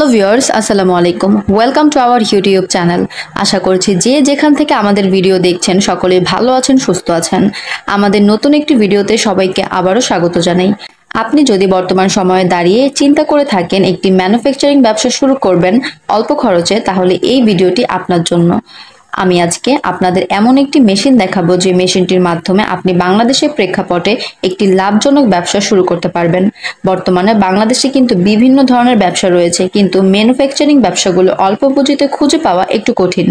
Hello viewers, আসসালামু আলাইকুম। Welcome to our YouTube channel. আশা করছি যে যেখান থেকে আমাদের ভিডিও দেখছেন সকলেই ভালো আছেন, সুস্থ আছেন। আমাদের নতুন একটি ভিডিওতে সবাইকে আবারও স্বাগত জানাই। আপনি যদি বর্তমান সময়ে দাঁড়িয়ে চিন্তা করে থাকেন একটি ম্যানুফ্যাকচারিং ব্যবসা শুরু করবেন অল্প খরচে, তাহলে এই ভিডিওটি আপনার জন্য। আমি আজকে আপনাদের এমন একটি মেশিন দেখাবো যে মেশিনটির মাধ্যমে আপনি বাংলাদেশের প্রেক্ষাপটে একটি লাভজনক ব্যবসা শুরু করতে পারবেন। বর্তমানে বাংলাদেশে কিন্তু বিভিন্ন ধরনের ব্যবসা রয়েছে, কিন্তু ম্যানুফ্যাকচারিং ব্যবসাগুলো অল্প পুঁজিতে খুঁজে পাওয়া একটু কঠিন।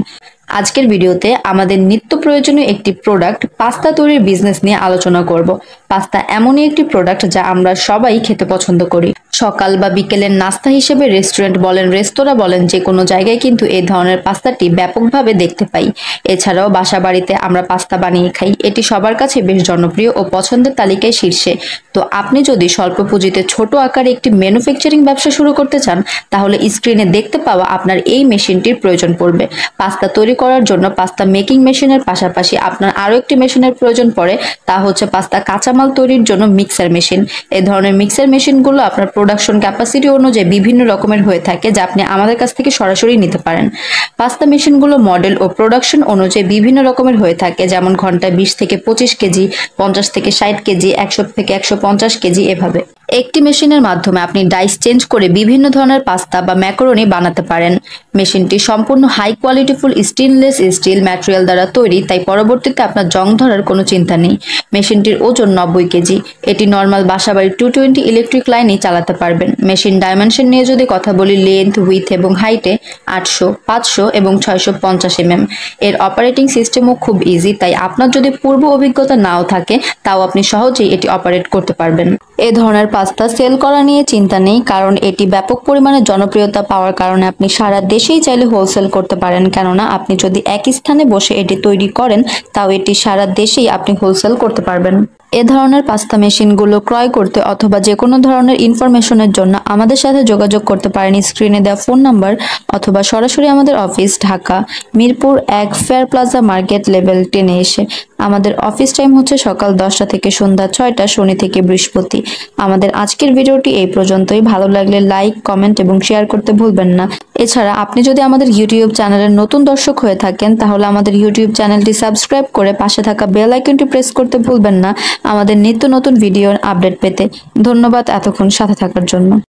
আজকের ভিডিওতে আমাদের নিত্য প্রয়োজনীয় একটি প্রোডাক্ট পাস্তা তৈরির বিজনেস নিয়ে আলোচনা করব। পাস্তা এমনই একটি প্রোডাক্ট যা আমরা সবাই খেতে পছন্দ করি। সকাল বা বিকেলের নাস্তা হিসেবে রেস্টুরেন্ট বলেন, রেস্তোরাঁ বলেন, যে কোনো জায়গায় কিন্তু এই ধরনের পাস্তাটি ব্যাপকভাবে দেখতে পাই। এছাড়াও বাসা বাড়িতে আমরা পাস্তা বানিয়ে খাই। এটি সবার কাছে বেশ জনপ্রিয় ও পছন্দের তালিকায় শীর্ষে। তো আপনি যদি স্বল্প পুঁজিতে ছোট আকারে একটি ম্যানুফ্যাকচারিং ব্যবসা শুরু করতে চান, তাহলে স্ক্রিনে দেখতে পাওয়া আপনার এই মেশিনটির প্রয়োজন পড়বে। পাস্তা তৈরি করার জন্য পাস্তা মেকিং মেশিনের পাশাপাশি আপনার আরও একটি মেশিনের প্রয়োজন পড়ে, তা হচ্ছে পাস্তা কাঁচামাল তৈরির জন্য মিক্সার মেশিন। এই ধরনের মিক্সার মেশিনগুলো আপনার প্রোডাকশন ক্যাপাসিটি অনুযায়ী বিভিন্ন রকমের হয়ে থাকে, যা আপনি আমাদের কাছ থেকে সরাসরি নিতে পারেন। পাস্তা মেশিনগুলো মডেল ও প্রোডাকশন অনুযায়ী বিভিন্ন রকমের হয়ে থাকে, যেমন ঘন্টায় 20 থেকে 25 কেজি, 50 থেকে 60 কেজি, 100 থেকে 150 কেজি এভাবে। একটি মেশিনের মাধ্যমে আপনি ডাইস চেঞ্জ করে বিভিন্ন ধরনের পাস্তা বা ম্যাকারনি বানাতে পারেন। মেশিনটি সম্পূর্ণ হাই কোয়ালিটিফুল স্টেনলেস স্টিল ম্যাটেরিয়াল দ্বারা তৈরি, তাই পরবর্তীতে আপনার জং ধরার কোনো চিন্তা নেই। মেশিনটির ওজন 90 কেজি। এটি নর্মাল বাসাবাড়ির 220 ইলেকট্রিক লাইনে চালাতে পারবেন। মেশিন ডাইমেনশন নিয়ে যদি কথা বলি, লেন্থ, উইথ এবং হাইটে 800, 500 এবং 650 mm। এর অপারেটিং সিস্টেমও খুব ইজি, তাই আপনার যদি পূর্ব অভিজ্ঞতা নাও থাকে তাও আপনি সহজেই এটি অপারেট করতে পারবেন। এ ধরনের পাস্তা সেল করা নিয়ে চিন্তা নেই, কারণ এটি ব্যাপক পরিমাণে জনপ্রিয়তা পাওয়ার কারণে আপনি সারা দেশেই চাইলে হোলসেল করতে পারেন। কেননা আপনি যদি এক স্থানে বসে এটি তৈরি করেন, তাও এটি সারা দেশেই আপনি হোলসেল করতে পারবেন। এ ধরনের পাস্তা মেশিনগুলো ক্রয় করতে অথবা যে কোনো ধরনের ইনফরমেশনের জন্য আমাদের সাথে যোগাযোগ করতে পারেন স্ক্রিনে দেওয়া ফোন নাম্বার, অথবা সরাসরি আমাদের office Dhaka Mirpur 1 fair plaza market level 10-এ এসে। আমাদের অফিস টাইম হচ্ছে সকাল 10টা থেকে সন্ধ্যা 6টা, শনি থেকে বৃহস্পতি। আমাদের আজকের ভিডিওটি এই পর্যন্তই। ভালো লাগলে লাইক, কমেন্ট এবং শেয়ার করতে ভুলবেন না। এছাড়া আপনি যদি আমাদের ইউটিউব চ্যানেলের নতুন দর্শক হয়ে থাকেন, তাহলে আমাদের ইউটিউব চ্যানেলটি সাবস্ক্রাইব করে পাশে থাকা বেল আইকনটি প্রেস করতে ভুলবেন না আমাদের নিত্য নতুন ভিডিওর আপডেট পেতে। ধন্যবাদ এতক্ষণ সাথে থাকার জন্য।